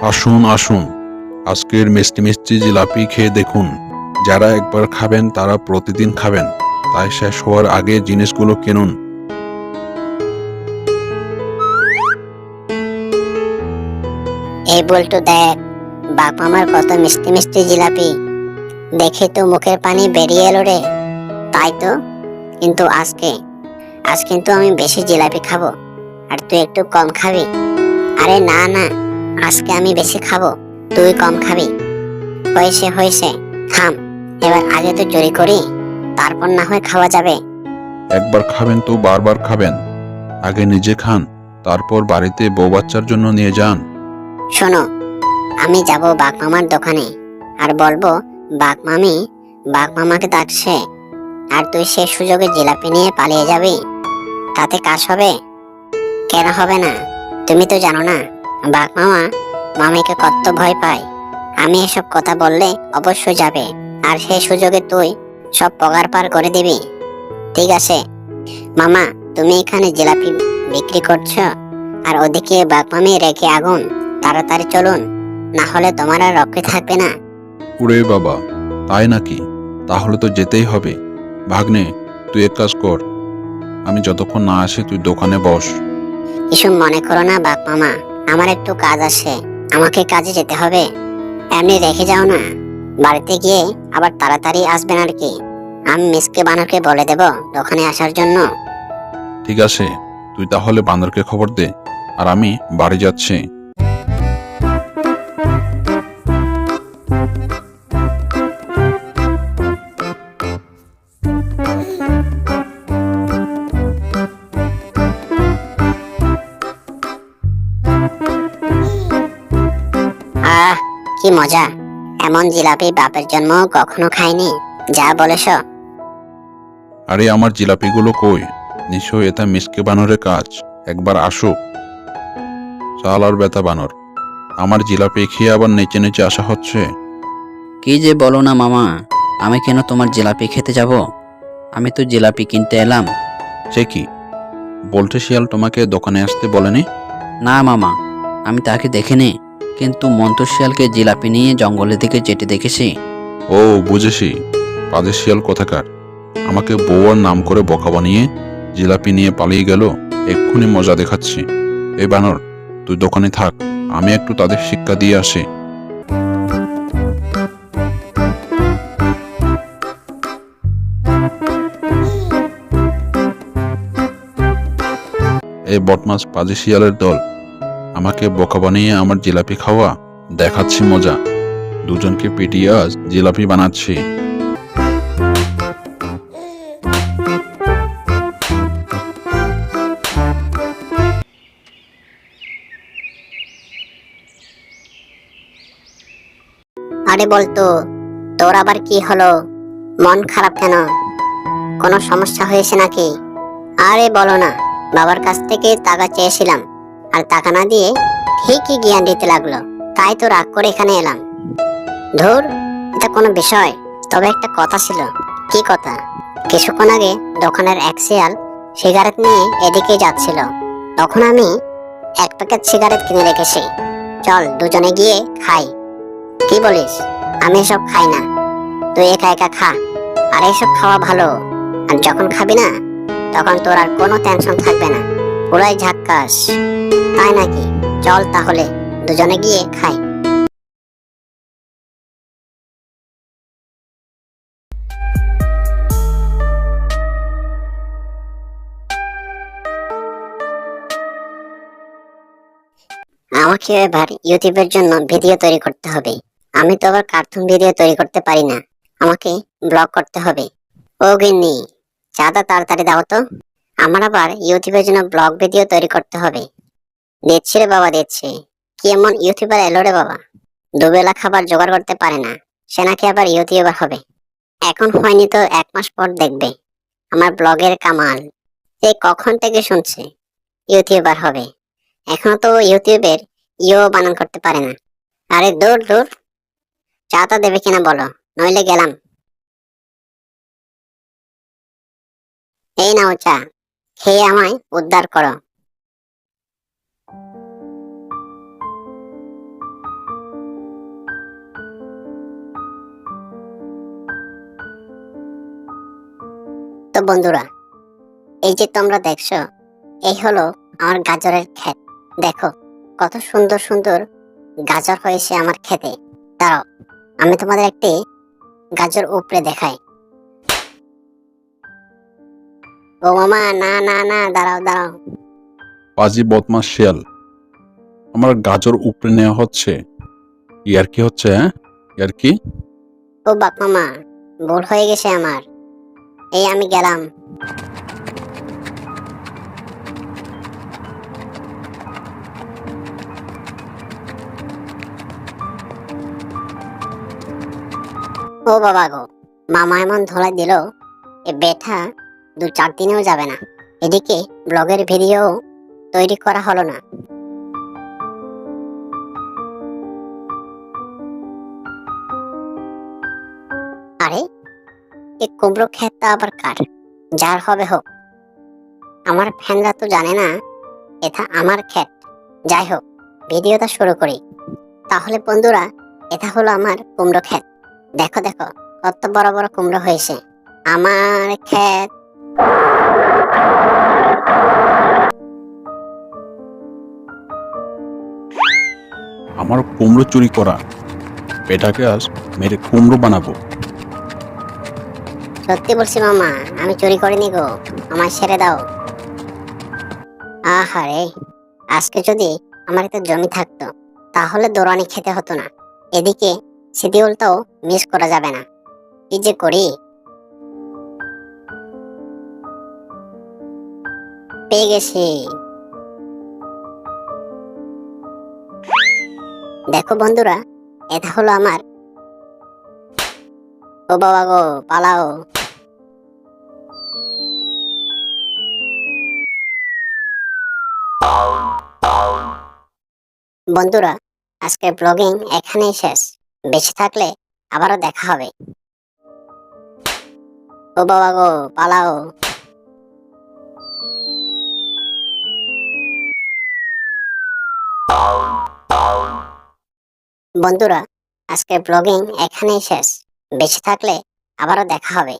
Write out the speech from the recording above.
আসুন আসুন, আজকের মিষ্টি মিষ্টি জিলাপি খেয়ে দেখুন। যারা একবার খাবেন তারা প্রতিদিন খাবেন, তাই শেষ হওয়ার আগে জিনিসগুলো কিনুন। এই বল্টু দেখ, বাপ মামার কত মিষ্টি মিষ্টি জিলাপি। দেখে তো মুখের পানি বেরিয়ে এলো রে। তাই তো, কিন্তু আজ কিন্তু আমি বেশি জিলাপি খাবো, আর তুই একটু কম খাবি। আরে না না, আজকে আমি বেশি খাবো, তুই কম খাবি। হয়েছে হয়েছে, থাম। এবার আগে তো চুরি করি, তারপর না হয় খাওয়া যাবে। একবার খাবেন তো বারবার খাবেন। আগে নিজে খান, তারপর বাড়িতে বউ বাচ্চার জন্য নিয়ে যান। শোনো, আমি যাব বাঘ মামার দোকানে, আর বলবো বাঘ মামি বাঘ মামাকে ডাকছে, আর তুই সে সুযোগে জিলাপি নিয়ে পালিয়ে যাবি। তাতে কাজ হবে? কেন হবে না? তুমি তো জানো না, বাঘ মামা মামিকে কত ভয় পায়। আমি এসব কথা বললে অবশ্যই যাবে, আর সেই সুযোগে তুই সব পগার পার করে দিবি। ঠিক আছে মামা, তুমি এখানে জিলাপি বিক্রি করছো, আর ওদিকে বাঘ মামি রেখে আগুন। তাড়াতাড়ি চলুন, না হলে তোমার আর রক্ষে থাকবে না। উরে বাবা, তাই নাকি? তাহলে তো যেতেই হবে। ভাগ্নে, তুই এক কাজ কর, আমি যতক্ষণ না আসি তুই দোকানে বস। কিছু মনে করো না বাঘ মামা, আমার একটু কাজ আছে, আমাকে কাজে যেতে হবে। এমনি রেখে যাও না, বাড়িতে গিয়ে আবার তাড়াতাড়ি আসবেন আর কি। আমি মিসকে বানরকে বলে দেব দোকানে আসার জন্য। ঠিক আছে, তুই তাহলে বান্দরকে খবর দে, আর আমি বাড়ি যাচ্ছি। আহ, কি মজা! এমন জিলাপি বাপের জন্ম কখনো খাইনি। যা বলেছ। আরে আমার জিলাপিগুলো কই? নিশ্চয় এটা মিসকে বানরের কাজ। একবার আসুক। চাল আর বেতা বানর, আমার জিলাপি খেয়ে আবার নেচে নেচে আসা হচ্ছে। কি যে বলো না মামা, আমি কেন তোমার জিলাপি খেতে যাব? আমি তো জিলাপি কিনতে এলাম। সে কি, বলতে শিয়াল তোমাকে দোকানে আসতে বলেনি? না মামা, আমি তাকে দেখিনি, কিন্তু মন্টু শিয়ালকে জিলাপি নিয়ে জঙ্গলের দিকে যেতে দেখেছি। ও বুঝেছি, পাজে শিয়াল কোথাকার আমাকে বউয়ার নাম করে বোকা বানিয়ে জিলাপি নিয়ে পালিয়ে গেল। এক্ষুনি মজা দেখাচ্ছি। এই বানর, তুই দোকানে থাক, আমি একটু তাদের শিক্ষা দিয়ে আসি। এই বদমাস পাজি শিয়ালের দল, আমাকে বোকা বানিয়ে আমার জিলাপি খাওয়া, দেখাচ্ছি মজা। দুজনকে পিটিয়ে আজ জিলাপি বানাচ্ছি। আরে বলতো, তোর আবার কি হলো? মন খারাপ কেন? কোনো সমস্যা হয়েছে নাকি? আরে বলো না, বাবার কাছ থেকে টাকা চেয়েছিলাম, আর টাকা না দিয়ে ঠিকই জ্ঞান দিতে লাগলো। তাই তো রাগ করে এখানে এলাম। ধুর, এটা কোনো বিষয়? তবে একটা কথা ছিল। কি কথা? কিছুক্ষণ আগে দোকানের এক শিয়াল সিগারেট নিয়ে এদিকে যাচ্ছিল, তখন আমি এক প্যাকেট সিগারেট কিনে রেখেছি। চল দুজনে গিয়ে খাই। কি বলিস? আমি এসব খাই না, তুই একা একা খা। আর এসব খাওয়া ভালো, আর যখন খাবি না তখন তোর আর কোনো টেনশন থাকবে না, পুরাই ঝাক্কাস। তাই নাকি? চল তাহলে দুজনে গিয়ে খাই। আমাকে এবার ইউটিউবের জন্য ভিডিও তৈরি করতে হবে। আমি তো আবার কার্টুন ভিডিও তৈরি করতে পারি না, আমাকে ব্লগ করতে হবে। ও গিন্নি, চাঁদা তাড়াতাড়ি দাও তো। আমার আবার ইউটিউবের জন্য ব্লগ ভিডিও তৈরি করতে হবে। দিচ্ছি রে বাবা, দিচ্ছি। কি এমন ইউটিউবার এলো রে বাবা, দুবেলা খাবার জোগাড় করতে পারে না, সে নাকি আবার ইউটিউবার হবে? এখন হয়নি তো 1 মাস পর দেখবে আমার ব্লগের কামাল। সে কখন থেকে শুনছে ইউটিউবার হবে, এখনো তো ইউটিউবের বানান করতে পারে না। আরে দূর দূর, চাটা দেবে কিনা বলো, নইলে গেলাম। এই নাও চা, খেয়ে আমায় উদ্ধার করো। তো বন্ধুরা, এই যে তোমরা দেখছো, এই হলো আমার গাজরের ক্ষেত। দেখো কত সুন্দর সুন্দর গাজর হয়েছে আমার ক্ষেতে। দাঁড়াও, আমি তোমাদের একটি গাজর উপরে দেখাই। ও মামা, না না না, দাঁড়াও দাঁড়াও। পাজি বদমাস শিয়াল, আমার গাজর উপরে নেওয়া হচ্ছে? ইয়ার কি হচ্ছে, হ্যাঁ? ইয়ার কি? ও বাপ মামা, ভুল হয়ে গেছে আমার। এই আমি গেলাম। ও বাবা গো, মামা এমন ধোলাই দিল, এ বেটা 2-4 দিনেও যাবে না। এদিকে ব্লগের ভিডিও তৈরি করা হলো না। আরে, এই কুমড়ো ক্ষেতটা আবার কার? যার হবে হোক, আমার ফ্যানরা তো জানে না এটা আমার ক্ষেত। যাই হোক, ভিডিওটা শুরু করি। তাহলে বন্ধুরা, এটা হলো আমার কুমড়ো ক্ষেত। দেখো দেখো, কত বড় বড় কুমড়ো হয়েছে আমার ক্ষেত। আমার কুমড়ো চুরি করা, বেটাকে আজ মেরে কুমড়ো বানাবো। সত্যি বলছি মামা, আমি চুরি করিনি গো, আমায় ছেড়ে দাও। আহারে, আজকে যদি আমার একটা জমি থাকতো, তাহলে দৌড়ানি খেতে হতো না। এদিকে শিডিউলটাও মিস করা যাবে না। কি যে করি। পেয়ে গেছি। দেখো বন্ধুরা, এটা হলো আমার। ও বাবা গো, পালাও। বন্ধুরা, আজকের ব্লগিং এখানেই শেষ। বেঁচে থাকলে আবারও দেখা হবে। ও বাবা গো, পালাও। বন্ধুরা, আজকের ব্লগিং এখানেই শেষ। বেঁচে থাকলে আবারও দেখা হবে।